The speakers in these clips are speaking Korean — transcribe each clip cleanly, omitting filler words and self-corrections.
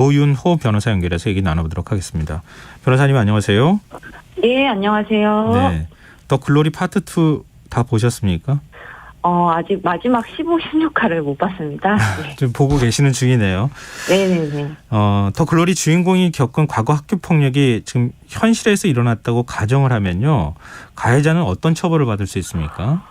노윤호 변호사 연결해서 얘기 나눠보도록 하겠습니다. 변호사님 안녕하세요. 네, 안녕하세요. 네, 더 글로리 파트 2 다 보셨습니까? 아직 마지막 15, 16화를 못 봤습니다. 네. 좀 보고 계시는 중이네요. 네네네. 더 글로리 주인공이 겪은 과거 학교 폭력이 지금 현실에서 일어났다고 가정을 하면요, 가해자는 어떤 처벌을 받을 수 있습니까?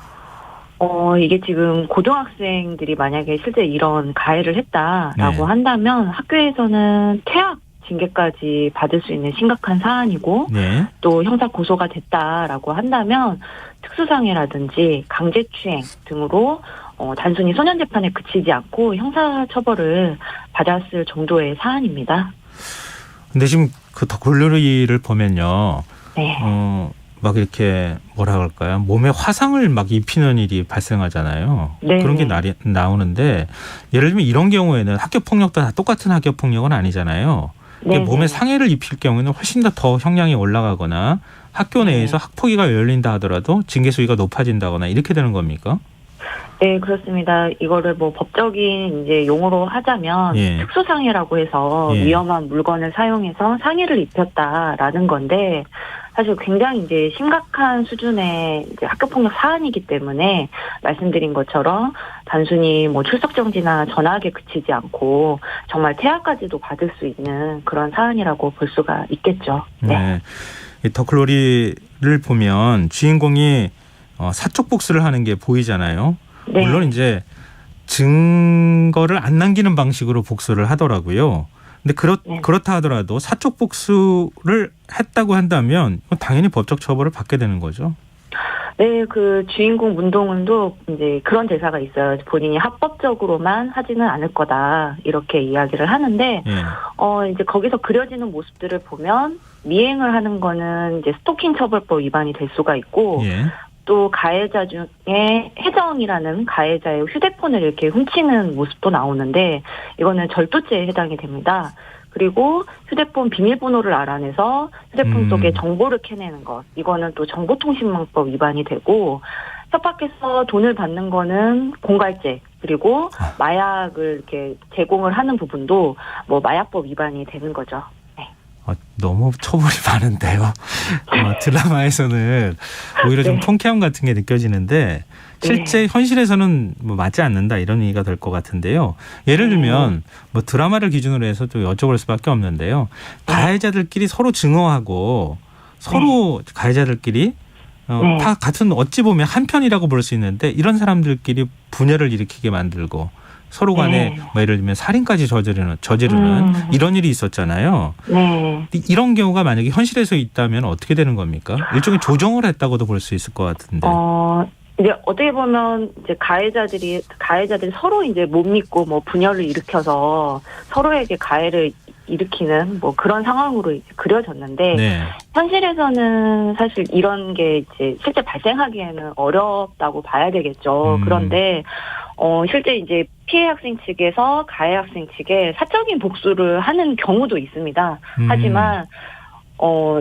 이게 지금 고등학생들이 만약에 실제 이런 가해를 했다라고 네. 한다면 학교에서는 퇴학 징계까지 받을 수 있는 심각한 사안이고, 네. 또 형사 고소가 됐다라고 한다면 특수상해라든지 강제추행 등으로 단순히 소년재판에 그치지 않고 형사처벌을 받았을 정도의 사안입니다. 근데 지금 그 더 글로리를 보면요, 네. 막 이렇게 뭐라 그럴까요? 몸에 화상을 막 입히는 일이 발생하잖아요. 네. 그런 게 나오는데, 예를 들면 이런 경우에는 학교 폭력도 다 똑같은 학교 폭력은 아니잖아요. 네. 몸에 상해를 입힐 경우에는 훨씬 더 형량이 올라가거나 학교 내에서 학폭위가 열린다 하더라도 징계 수위가 높아진다거나 이렇게 되는 겁니까? 네, 그렇습니다. 이거를 뭐 법적인 이제 용어로 하자면 예. 특수상해라고 해서 예. 위험한 물건을 사용해서 상해를 입혔다라는 건데, 사실 굉장히 이제 심각한 수준의 이제 학교폭력 사안이기 때문에 말씀드린 것처럼 단순히 뭐 출석 정지나 전학에 그치지 않고 정말 퇴학까지도 받을 수 있는 그런 사안이라고 볼 수가 있겠죠. 네. 이 더 글로리를 보면 주인공이 사적 복수를 하는 게 보이잖아요. 네. 물론 이제 증거를 안 남기는 방식으로 복수를 하더라고요. 근데 네. 그렇다 하더라도 사적 복수를 했다고 한다면 당연히 법적 처벌을 받게 되는 거죠. 네, 그 주인공 문동은도 이제 그런 대사가 있어요. 본인이 합법적으로만 하지는 않을 거다, 이렇게 이야기를 하는데, 예. 이제 거기서 그려지는 모습들을 보면 미행을 하는 거는 이제 스토킹 처벌법 위반이 될 수가 있고, 예. 또 가해자 중에 혜정이라는 가해자의 휴대폰을 이렇게 훔치는 모습도 나오는데, 이거는 절도죄에 해당이 됩니다. 그리고 휴대폰 비밀번호를 알아내서 휴대폰 속에 정보를 캐내는 것, 이거는 또 정보통신망법 위반이 되고, 협박해서 돈을 받는 거는 공갈죄, 그리고 마약을 이렇게 제공을 하는 부분도 뭐 마약법 위반이 되는 거죠. 너무 처벌이 많은데요. 드라마에서는 오히려 좀 네. 통쾌함 같은 게 느껴지는데 실제 현실에서는 뭐 맞지 않는다, 이런 얘기가 될 것 같은데요. 예를 들면 뭐 드라마를 기준으로 해서 또 여쭤볼 수밖에 없는데요. 가해자들끼리 서로 증오하고 서로 가해자들끼리 다 같은, 어찌 보면 한 편이라고 볼 수 있는데, 이런 사람들끼리 분열을 일으키게 만들고 서로 간에 뭐 예를 들면 살인까지 저지르는 이런 일이 있었잖아요. 네. 이런 경우가 만약에 현실에서 있다면 어떻게 되는 겁니까? 일종의 조정을 했다고도 볼 수 있을 것 같은데. 이제 어떻게 보면 이제 가해자들이 서로 이제 못 믿고 뭐 분열을 일으켜서 서로에게 가해를 일으키는 뭐 그런 상황으로 이제 그려졌는데, 네. 현실에서는 사실 이런 게 이제 실제 발생하기에는 어렵다고 봐야 되겠죠. 그런데 실제 이제 피해 학생 측에서 가해 학생 측에 사적인 복수를 하는 경우도 있습니다. 하지만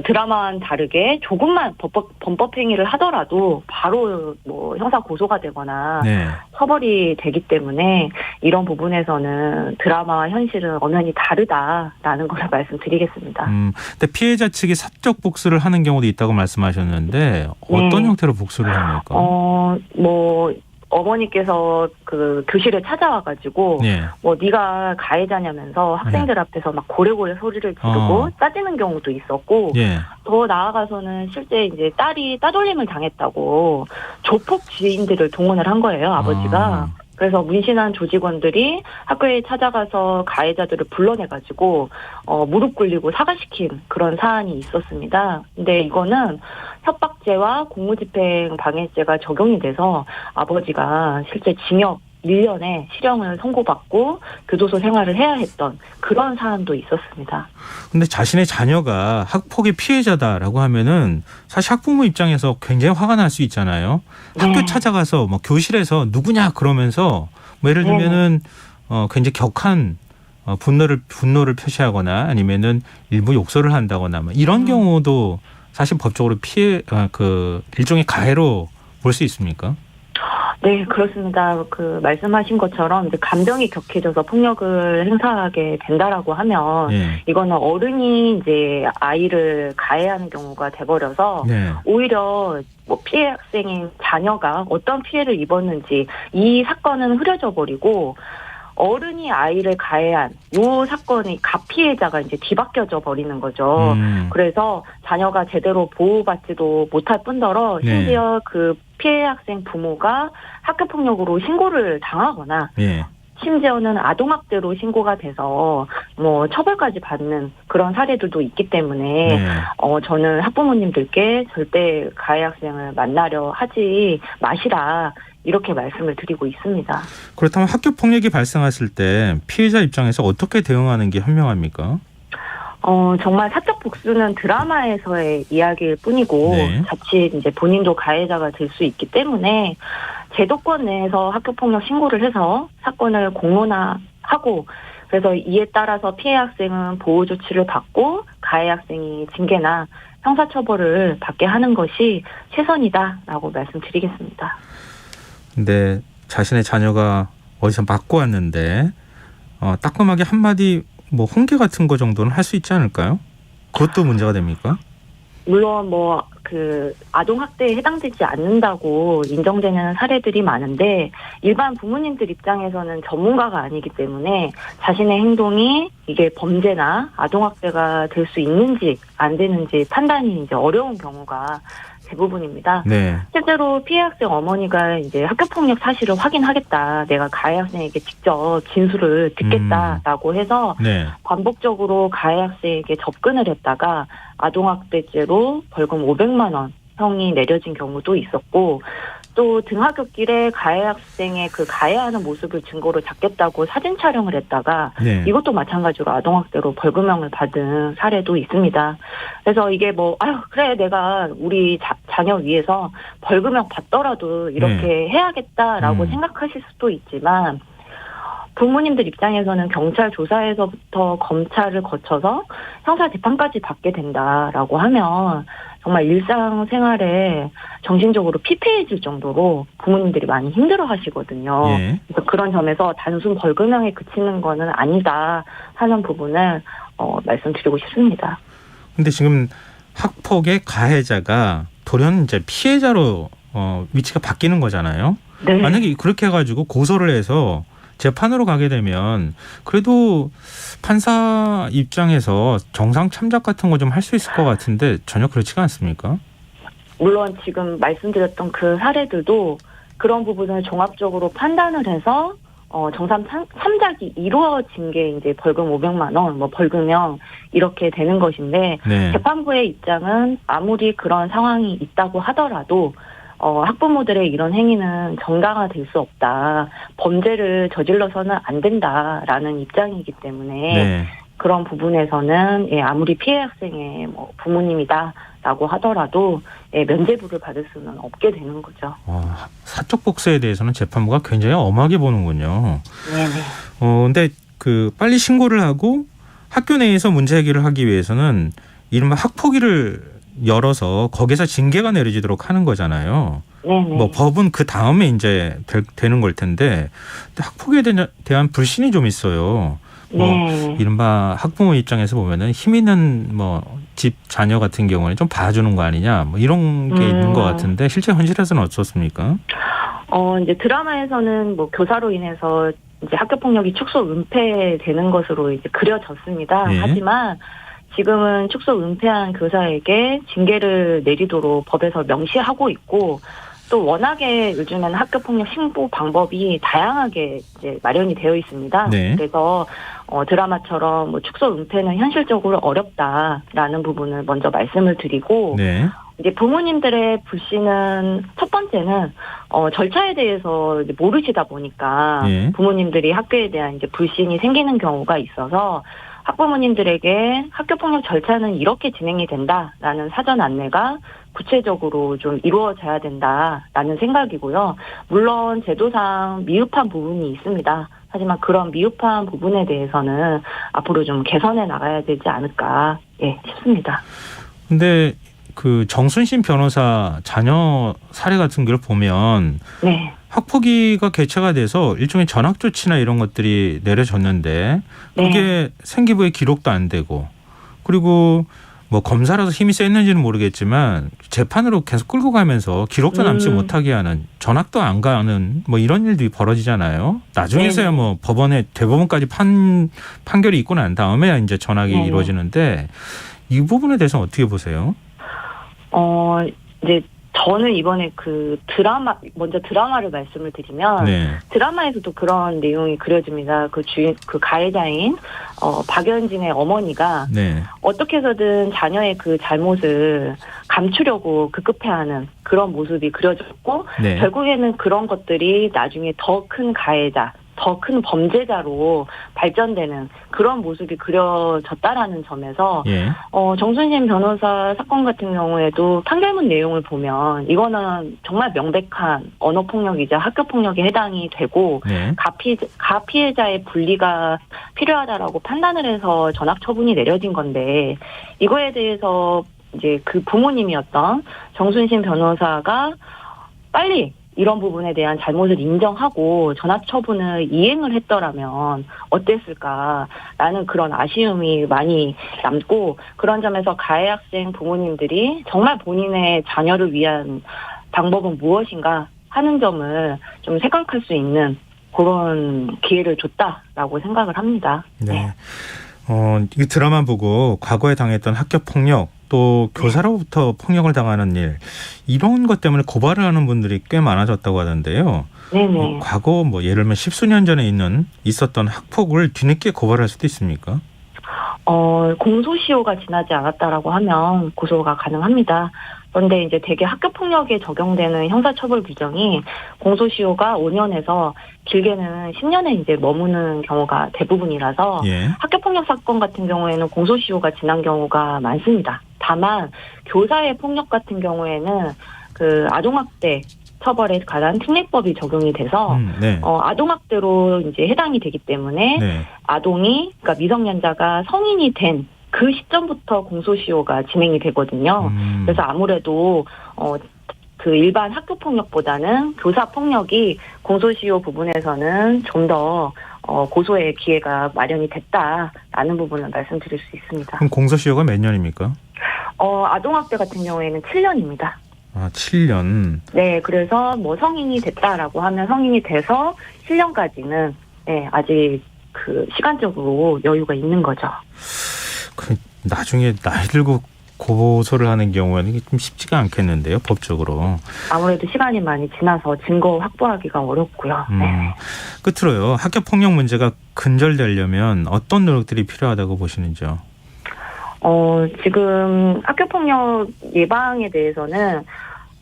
드라마와는 다르게 조금만 범법 행위를 하더라도 바로 뭐 형사 고소가 되거나 처벌이 되기 때문에 이런 부분에서는 드라마와 현실은 엄연히 다르다라는 걸 말씀드리겠습니다. 근데 피해자 측이 사적 복수를 하는 경우도 있다고 말씀하셨는데 어떤 형태로 복수를 합니까? 뭐 어머니께서 그 교실에 찾아와가지고 뭐 네가 가해자냐면서 학생들 앞에서 막 고래고래 소리를 지르고 따지는 경우도 있었고, 더 나아가서는 실제 이제 딸이 따돌림을 당했다고 조폭 지인들을 동원을 한 거예요, 아버지가. 그래서 문신한 조직원들이 학교에 찾아가서 가해자들을 불러내가지고 무릎 꿇리고 사과시킨 그런 사안이 있었습니다. 근데 이거는 협박죄와 공무집행 방해죄가 적용이 돼서 아버지가 실제 징역 1년의 실형을 선고받고 교도소 생활을 해야 했던 그런 사안도 있었습니다. 근데 자신의 자녀가 학폭의 피해자다라고 하면은 사실 학부모 입장에서 굉장히 화가 날 수 있잖아요. 학교 찾아가서 뭐 교실에서 누구냐 그러면서 뭐 예를 들면은 굉장히 격한 분노를 표시하거나 아니면은 일부 욕설을 한다거나 뭐 이런 경우도 사실 법적으로 일종의 가해로 볼 수 있습니까? 네, 그렇습니다. 그 말씀하신 것처럼 이제 감정이 격해져서 폭력을 행사하게 된다라고 하면 이거는 어른이 이제 아이를 가해하는 경우가 돼버려서 오히려 뭐 피해 학생인 자녀가 어떤 피해를 입었는지 이 사건은 흐려져 버리고 어른이 아이를 가해한 요 사건의 가피해자가 이제 뒤바뀌어져 버리는 거죠. 그래서 자녀가 제대로 보호받지도 못할 뿐더러 심지어 그 피해 학생 부모가 학교폭력으로 신고를 당하거나 심지어는 아동학대로 신고가 돼서 뭐 처벌까지 받는 그런 사례들도 있기 때문에 저는 학부모님들께 절대 가해 학생을 만나려 하지 마시라. 이렇게 말씀을 드리고 있습니다. 그렇다면 학교 폭력이 발생했을 때 피해자 입장에서 어떻게 대응하는 게 현명합니까? 정말 사적 복수는 드라마에서의 이야기일 뿐이고 자칫 이제 본인도 가해자가 될 수 있기 때문에 제도권 내에서 학교폭력 신고를 해서 사건을 공론화하고 그래서 이에 따라서 피해 학생은 보호 조치를 받고 가해 학생이 징계나 형사처벌을 받게 하는 것이 최선이다라고 말씀드리겠습니다. 근데 자신의 자녀가 어디서 맞고 왔는데 따끔하게 한마디 뭐 훈계 같은 거 정도는 할 수 있지 않을까요? 그것도 문제가 됩니까? 물론 뭐 그 아동 학대에 해당되지 않는다고 인정되는 사례들이 많은데 일반 부모님들 입장에서는 전문가가 아니기 때문에 자신의 행동이 이게 범죄나 아동 학대가 될 수 있는지 안 되는지 판단이 이제 어려운 경우가 대부분입니다. 실제로 피해 학생 어머니가 이제 학교폭력 사실을 확인하겠다. 내가 가해 학생에게 직접 진술을 듣겠다라고 해서 반복적으로 가해 학생에게 접근을 했다가 아동학대죄로 벌금 500만 원 형이 내려진 경우도 있었고 또 등하굣길에 가해 학생의 그 가해하는 모습을 증거로 잡겠다고 사진 촬영을 했다가 이것도 마찬가지로 아동학대로 벌금형을 받은 사례도 있습니다. 그래서 이게 뭐 그래 내가 우리 자녀 위해서 벌금형 받더라도 이렇게 해야겠다라고 생각하실 수도 있지만 부모님들 입장에서는 경찰 조사에서부터 검찰을 거쳐서 형사재판까지 받게 된다라고 하면 정말 일상생활에 정신적으로 피폐해질 정도로 부모님들이 많이 힘들어하시거든요. 그래서 그런 점에서 단순 벌금형에 그치는 거는 아니다 하는 부분을 말씀드리고 싶습니다. 근데 지금 학폭의 가해자가 돌연 이제 피해자로 위치가 바뀌는 거잖아요. 만약에 그렇게 해가지고 고소를 해서 재판으로 가게 되면 그래도 판사 입장에서 정상 참작 같은 거 좀 할 수 있을 것 같은데 전혀 그렇지가 않습니까? 물론 지금 말씀드렸던 그 사례들도 그런 부분을 종합적으로 판단을 해서 정상 참작이 이루어진 게 이제 벌금 500만 원, 뭐 벌금형 이렇게 되는 것인데 재판부의 입장은 아무리 그런 상황이 있다고 하더라도 학부모들의 이런 행위는 정당화될 수 없다. 범죄를 저질러서는 안 된다라는 입장이기 때문에 그런 부분에서는 아무리 피해 학생의 뭐 부모님이다라고 하더라도 면죄부를 받을 수는 없게 되는 거죠. 사적 복수에 대해서는 재판부가 굉장히 엄하게 보는군요. 근데 그 빨리 신고를 하고 학교 내에서 문제 해결을 하기 위해서는 이른바 학폭위를 열어서 거기서 징계가 내려지도록 하는 거잖아요. 뭐 법은 그 다음에 이제 되는 걸 텐데 학폭에 대한 불신이 좀 있어요. 이른바 학부모 입장에서 보면은 힘 있는 뭐 집 자녀 같은 경우는 좀 봐주는 거 아니냐, 뭐 이런 게 있는 것 같은데 실제 현실에서는 어떻습니까? 이제 드라마에서는 뭐 교사로 인해서 이제 학교 폭력이 축소 은폐되는 것으로 이제 그려졌습니다. 하지만 지금은 축소 은폐한 교사에게 징계를 내리도록 법에서 명시하고 있고 또 워낙에 요즘에는 학교폭력 신고 방법이 다양하게 이제 마련이 되어 있습니다. 그래서 드라마처럼 뭐 축소 은폐는 현실적으로 어렵다라는 부분을 먼저 말씀을 드리고 이제 부모님들의 불신은 첫 번째는 절차에 대해서 이제 모르시다 보니까 부모님들이 학교에 대한 이제 불신이 생기는 경우가 있어서 학부모님들에게 학교폭력 절차는 이렇게 진행이 된다라는 사전 안내가 구체적으로 좀 이루어져야 된다라는 생각이고요. 물론 제도상 미흡한 부분이 있습니다. 하지만 그런 미흡한 부분에 대해서는 앞으로 좀 개선해 나가야 되지 않을까 싶습니다. 근데 그 정순신 변호사 자녀 사례 같은 걸 보면 학폭위가 개최가 돼서 일종의 전학 조치나 이런 것들이 내려졌는데 그게 네. 생기부에 기록도 안 되고 그리고 뭐 검사라서 힘이 셌는지는 모르겠지만 재판으로 계속 끌고 가면서 기록도 남지 못하게 하는 전학도 안 가는 뭐 이런 일들이 벌어지잖아요. 나중에서야 뭐 법원에 대법원까지 판결이 있고 난 다음에야 이제 전학이 이루어지는데 이 부분에 대해서 어떻게 보세요? 이제 저는 이번에 그 먼저 드라마를 말씀을 드리면 네. 드라마에서도 그런 내용이 그려집니다. 그 가해자인 박연진의 어머니가 네. 어떻게 해서든 자녀의 그 잘못을 감추려고 급급해하는 그런 모습이 그려졌고 네. 결국에는 그런 것들이 나중에 더 큰 가해자 더 큰 범죄자로 발전되는 그런 모습이 그려졌다라는 점에서 예. 정순신 변호사 사건 같은 경우에도 판결문 내용을 보면 이거는 정말 명백한 언어폭력이자 학교폭력에 해당이 되고 예. 가피해자의 분리가 필요하다라고 판단을 해서 전학 처분이 내려진 건데 이거에 대해서 이제 그 부모님이었던 정순신 변호사가 빨리 이런 부분에 대한 잘못을 인정하고 전학 처분을 이행을 했더라면 어땠을까라는 그런 아쉬움이 많이 남고 그런 점에서 가해 학생 부모님들이 정말 본인의 자녀를 위한 방법은 무엇인가 하는 점을 좀 생각할 수 있는 그런 기회를 줬다라고 생각을 합니다. 네. 이 드라마 보고 과거에 당했던 학교 폭력 또 교사로부터 폭력을 당하는 일 이런 것 때문에 고발을 하는 분들이 꽤 많아졌다고 하던데요. 네네. 과거 뭐 예를 들면 십수년 전에 있었던 학폭을 뒤늦게 고발할 수도 있습니까? 공소시효가 지나지 않았다라고 하면 고소가 가능합니다. 그런데 이제 대개 학교폭력에 적용되는 형사처벌 규정이 공소시효가 5년에서 길게는 10년에 이제 머무는 경우가 대부분이라서 예. 학교폭력 사건 같은 경우에는 공소시효가 지난 경우가 많습니다. 다만 교사의 폭력 같은 경우에는 그 아동학대 처벌에 관한 특례법이 적용이 돼서 네. 아동학대로 이제 해당이 되기 때문에 네. 아동이 그러니까 미성년자가 성인이 된 그 시점부터 공소시효가 진행이 되거든요. 그래서 아무래도 그 일반 학교폭력보다는 교사폭력이 공소시효 부분에서는 좀 더 고소의 기회가 마련이 됐다라는 부분을 말씀드릴 수 있습니다. 그럼 공소시효가 몇 년입니까? 아동학대 같은 경우에는 7년입니다. 아, 7년. 네, 그래서 뭐 성인이 됐다라고 하면 성인이 돼서 7년까지는 네, 아직 그 시간적으로 여유가 있는 거죠. 나중에 나이 들고 고소를 하는 경우에는 이게 좀 쉽지가 않겠는데요, 법적으로. 아무래도 시간이 많이 지나서 증거 확보하기가 어렵고요. 네. 끝으로요, 학교 폭력 문제가 근절되려면 어떤 노력들이 필요하다고 보시는지요? 지금 학교 폭력 예방에 대해서는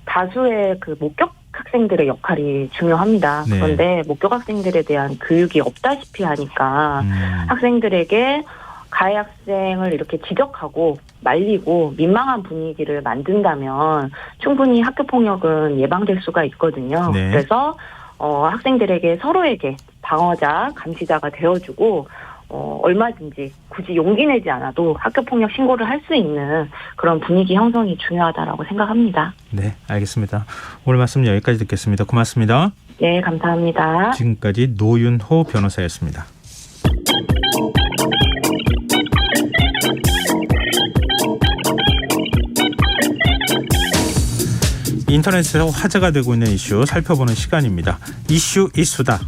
다수의 그 목격 학생들의 역할이 중요합니다. 네. 그런데 목격 학생들에 대한 교육이 없다시피 하니까 학생들에게 가해 학생을 이렇게 지적하고 말리고 민망한 분위기를 만든다면 충분히 학교폭력은 예방될 수가 있거든요. 네. 그래서 학생들에게 서로에게 방어자, 감시자가 되어주고 얼마든지 굳이 용기 내지 않아도 학교폭력 신고를 할 수 있는 그런 분위기 형성이 중요하다라고 생각합니다. 네, 알겠습니다. 오늘 말씀 여기까지 듣겠습니다. 고맙습니다. 네, 감사합니다. 지금까지 노윤호 변호사였습니다. 인터넷에서 화제가 되고 있는 이슈 살펴보는 시간입니다. 이슈 이수다.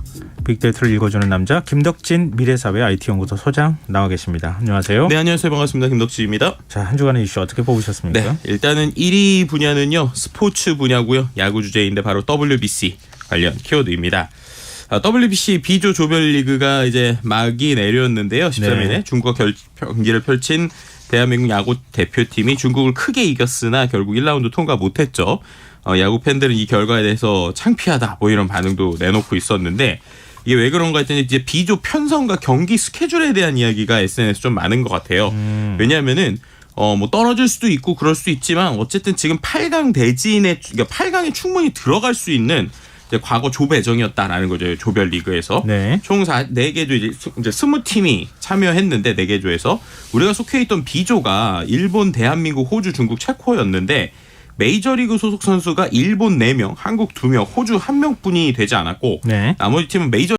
빅데이터를 읽어주는 남자 김덕진 미래사회 IT연구소 소장 나와 계십니다. 안녕하세요. 네, 안녕하세요. 반갑습니다. 김덕진입니다. 자, 한 주간의 이슈 어떻게 뽑으셨습니까? 네, 일단은 1위 분야는요. 스포츠 분야고요. 야구 주제인데 바로 WBC 관련 키워드입니다. WBC B조 조별리그가 이제 막이 내렸는데요. 13일에 네. 중국과 경기를 펼친 대한민국 야구 대표팀이 중국을 크게 이겼으나 결국 1라운드 통과 못했죠. 야구 팬들은 이 결과에 대해서 창피하다 뭐 이런 반응도 내놓고 있었는데 이게 왜 그런가 했더니 이제 B조 편성과 경기 스케줄에 대한 이야기가 SNS에 좀 많은 것 같아요. 왜냐하면은 뭐 떨어질 수도 있고 그럴 수도 있지만 어쨌든 지금 8강 대진에 그러니까 8강에 충분히 들어갈 수 있는 이제 과거 조 배정이었다라는 거죠. 조별리그에서. 네. 총 4개 조 이제 20팀이 참여했는데 4개 조에서 우리가 속해 있던 B조가 일본, 대한민국, 호주, 중국, 체코였는데 메이저리그 소속 선수가 일본 4명, 한국 2명, 호주 1명뿐이 되지 않았고 나머지 팀은 메이저